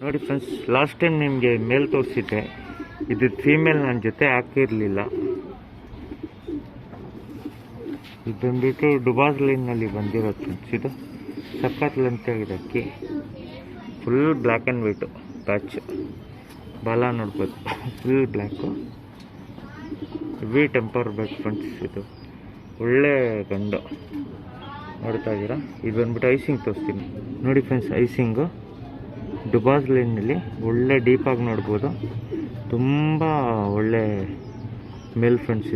ನೋಡಿ friends, last time ನಿಮಗೆ ಮೇಲ್ ತೋರಿಸಿದ್ದೆ. ಇದು ಫೀಮೇಲ್ ನನ್ನ ಜೊತೆ ಹಾಕಿರಲಿಲ್ಲ. ಇದು ಬಂದ್ಬಿಟ್ಟು ಡುಬಾಸ್ ಲೈನ್ನಲ್ಲಿ ಬಂದಿರೋದು ಫ್ರೆಂಡ್ಸ್. ಇದು ಸಖತ್ ಲೆಂತ್ ಆಗಿದೆ ಅಕ್ಕಿ. Full black and white patch. ಬಾಲ ನೋಡ್ಬೋದು, ಫುಲ್ ಬ್ಲ್ಯಾಕು. ಹೆವಿ ಟೆಂಪರ್ ಬೇಕು ಫ್ರೆಂಡ್ಸ್. ಇದು ಒಳ್ಳೆ ಗಂಡು ನೋಡ್ತಾ ಇದ್ದೀರಾ. ಇದು ಬಂದ್ಬಿಟ್ಟು ಐಸಿಂಗ್ ತೋರಿಸ್ತೀನಿ ನೋಡಿ ಫ್ರೆಂಡ್ಸ್. ಐಸಿಂಗು ಡುಬಾಸ್ ಲೈನಲ್ಲಿ ಒಳ್ಳೆ ಡೀಪಾಗಿ ನೋಡ್ಬೋದು. ತುಂಬ ಒಳ್ಳೆ ಮೇಲ್ ಫ್ರೆಂಡ್ಸ್.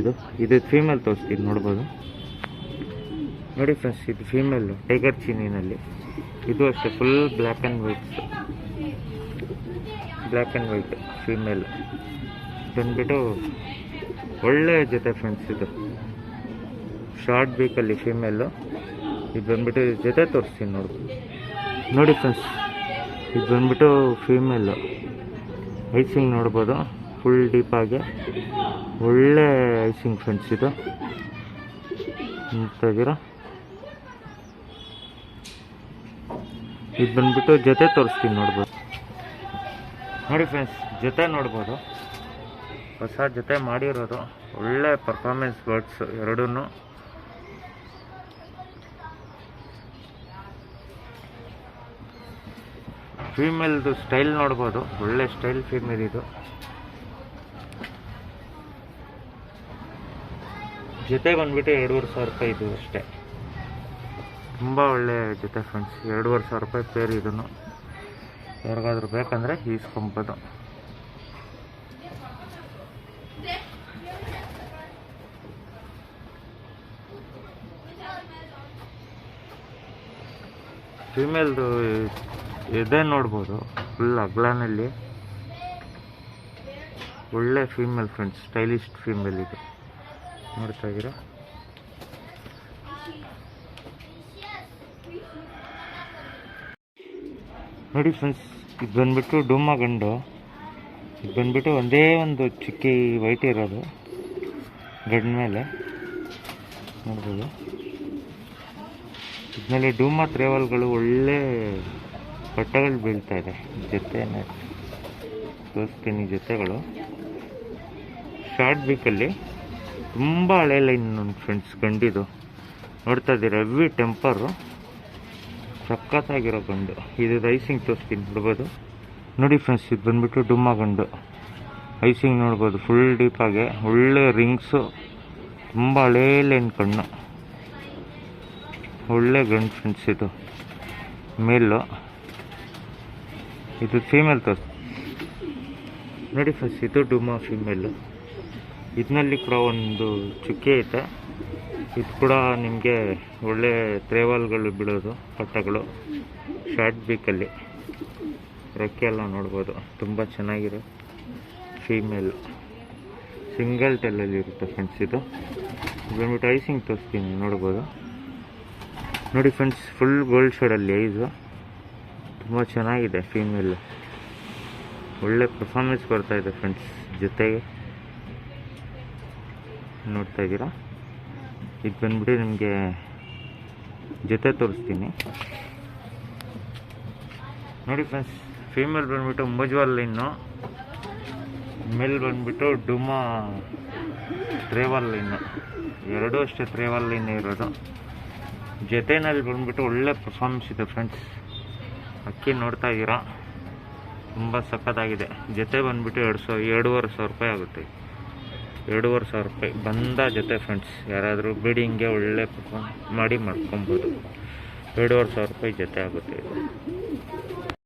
ಇದು ಫೀಮೇಲ್ ತೋರಿಸ್ತೀನಿ, ನೋಡ್ಬೋದು ನೋಡಿ ಫ್ರೆಂಡ್ಸ್. ಇದು ಫೀಮೇಲು ಟೈಗರ್ ಚೀನಿನಲ್ಲಿ. ಇದು ಅಷ್ಟೇ full black and white female ಬಂದ್ಬಿಟ್ಟು ಒಳ್ಳೆ ಜೊತೆ ಫ್ರೆಂಡ್ಸ್. ಇದು ಶಾರ್ಟ್ ಬೀಕಲ್ಲಿ ಫೀಮೇಲು. ಇದು ಬಂದ್ಬಿಟ್ಟು ಜೊತೆ ತೋರಿಸ್ತೀನಿ ನೋಡಿ ಫ್ರೆಂಡ್ಸ್. ಇದು ಬಂದ್ಬಿಟ್ಟು ಫೀಮೇಲು ಐಸಿಂಗ್ ನೋಡ್ಬೋದು, ಫುಲ್ ಡೀಪಾಗಿ ಒಳ್ಳೆ ಐಸಿಂಗ್ ಫ್ರೆಂಡ್ಸ್. ಇದು ನೋಡ್ತಾ ಇದ್ದೀರಾ. ಇದು ಬಂದ್ಬಿಟ್ಟು ಜೊತೆ ತೋರಿಸ್ತೀನಿ, ನೋಡ್ಬೋದು ನೋಡಿ ಫ್ರೆಂಡ್ಸ್. ಜೊತೆ ನೋಡ್ಬೋದು, ಹೊಸ ಜೊತೆ ಮಾಡಿರೋದು. ಒಳ್ಳೆ ಪರ್ಫಾರ್ಮೆನ್ಸ್ ಬರ್ಡ್ಸ್ ಎರಡೂ. ಫೀಮೇಲ್ದು ಸ್ಟೈಲ್ ನೋಡ್ಬೋದು, ಒಳ್ಳೆ ಸ್ಟೈಲ್ ಫೀಮೇಲ್. ಇದು ಜೊತೆ ಬಂದ್ಬಿಟ್ಟು 2,500 ರೂಪಾಯಿ. ಇದು ಅಷ್ಟೇ, ತುಂಬ ಒಳ್ಳೆ ಜೊತೆ ಫ್ರೆಂಡ್ಸ್. 2,500 ರೂಪಾಯಿ ಪೇರ್. ಇದನ್ನು ಯಾರಿಗಾದ್ರೂ ಬೇಕಂದರೆ ಈಸ್ಕೊಬೋದು. ಫೀಮೇಲ್ದು ಎದೆ ನೋಡ್ಬೋದು, ಫುಲ್ ಅಗ್ಲಾನಲ್ಲಿ ಒಳ್ಳೆ ಫೀಮೇಲ್ ಫ್ರೆಂಡ್ಸ್. Stylist female. ಇದು ನೋಡ್ತಾ ಇದ್ದೀರಾ. ನೋಡಿ ಫ್ರೆಂಡ್ಸ್, ಇದು ಬಂದ್ಬಿಟ್ಟು ಡುಮ್ಮ ಗಂಡು. ಇದು ಬಂದ್ಬಿಟ್ಟು ಒಂದೇ ಒಂದು ಚಿಕ್ಕಿ ವೈಟ್ ಇರೋದು ಗಂಡ ಮೇಲೆ ನೋಡ್ಬೋದು. ಇದರಲ್ಲಿ ಡೂಮಾ ತ್ರೇವಲ್ಗಳು ಒಳ್ಳೆ ಪಟ್ಟಗಳು ಬೀಳ್ತಾ ಇದೆ. ಜೊತೆನೇ ತೋರಿಸ್ತೀನಿ. ಜೊತೆಗಳು ಶಾರ್ಟ್ ಬೀಕಲ್ಲಿ ತುಂಬ ಹಳೆ ಲೈನ್ ಫ್ರೆಂಡ್ಸ್. ಗಂಡಿದು ನೋಡ್ತಾ ಇದ್ದೀರಾ, ಹೆವಿ ಟೆಂಪರು, ಸಖತ್ತಾಗಿರೋ ಗಂಡು. ಇದು ಐಸಿಂಗ್ ತೋರಿಸ್ತೀನಿ, ನೋಡ್ಬೋದು ನೋಡಿ ಫ್ರೆಂಡ್ಸ್. ಇದು ಬಂದ್ಬಿಟ್ಟು ಡುಮ್ಮ ಗಂಡು. ಐಸಿಂಗ್ ನೋಡ್ಬೋದು, ಫುಲ್ ಡೀಪಾಗೆ ಒಳ್ಳೆ ರಿಂಗ್ಸು, ತುಂಬ ಹಳೇ ಲೈನ್ ಕಣ್ಣು, ಒಳ್ಳೆ ಗಂಡು ಫ್ರೆಂಡ್ಸ್. ಇದು ಮೇಲು. ಇದು ಫೀಮೇಲ್ ತೋರಿಸ್ ನೋಡಿ ಫ್ರೆಂಡ್ಸ್. ಇದು ಡುಮ್ಮ ಫೀಮೇಲು. ಇದರಲ್ಲಿ ಕೂಡ ಒಂದು ಚುಕ್ಕೆ ಐತೆ. ಇದು ಕೂಡ ನಿಮಗೆ ಒಳ್ಳೆ ತ್ರೇವಾಲ್ಗಳು ಬಿಡೋದು, ಪಟ್ಟಗಳು. ಶಾರ್ಟ್ ಬೀಕಲ್ಲಿ ರೆಕ್ಕೆ ಎಲ್ಲ ನೋಡ್ಬೋದು, ತುಂಬ ಚೆನ್ನಾಗಿರೋ ಫೀಮೇಲು. ಸಿಂಗಲ್ ಟೆಲ್ಲಲ್ಲಿ ಇರುತ್ತೆ ಫ್ರೆಂಡ್ಸ್. ಇದು ಬಂದ್ಬಿಟ್ಟು ಐಸಿಂಗ್ ತೋರಿಸ್ತೀನಿ, ನೋಡ್ಬೋದು ನೋಡಿ ಫ್ರೆಂಡ್ಸ್. ಫುಲ್ ಗೋಲ್ಡ್ ಶೇಡಲ್ಲಿ ಐಸು, ತುಂಬ ಚೆನ್ನಾಗಿದೆ ಫೀಮೇಲು. ಒಳ್ಳೆ ಪರ್ಫಾರ್ಮೆನ್ಸ್ ಬರ್ತಾಯಿದೆ ಫ್ರೆಂಡ್ಸ್. ಜೊತೆಗೆ ನೋಡ್ತಾ ಇದ್ದೀರಾ. ಇದು ಬಂದ್ಬಿಟ್ಟು ನಿಮಗೆ ಜೊತೆ ತೋರಿಸ್ತೀನಿ ನೋಡಿ ಫ್ರೆಂಡ್ಸ್. ಫೀಮೇಲ್ ಬಂದ್ಬಿಟ್ಟು ಮುಜ್ವಾಲ್ ಲೈನು, ಮೇಲ್ ಬಂದ್ಬಿಟ್ಟು ಡುಮಾ ತ್ರೇವಾಲ್ ಲೈನು. ಎರಡೂ ಅಷ್ಟೇ ತ್ರೇವಾಲ್ ಲೈನ್ ಇರೋದು. ಜೊತೆನಲ್ಲಿ ಬಂದ್ಬಿಟ್ಟು ಒಳ್ಳೆ ಪರ್ಫಾರ್ಮೆನ್ಸ್ ಇದೆ ಫ್ರೆಂಡ್ಸ್. ಅಕ್ಕಿ ನೋಡ್ತಾ ಇದ್ದೀರಾ, ತುಂಬ ಸಖತ್ತಾಗಿದೆ. ಜೊತೆ ಬಂದ್ಬಿಟ್ಟು 2,500 ರೂಪಾಯಿ ಆಗುತ್ತೆ. 2,500 ರೂಪಾಯಿ ಬಂದ ಜೊತೆ ಫ್ರೆಂಡ್ಸ್. ಯಾರಾದರೂ ಬ್ರೀಡಿಂಗ್ಗೆ ಒಳ್ಳೆ ಪರ್ಫಾರ್ಮ್ ಮಾಡಿ ಮಾಡ್ಕೊಬೋದು. 2,500 ರೂಪಾಯಿ ಜೊತೆ ಆಗುತ್ತೆ ಇದು.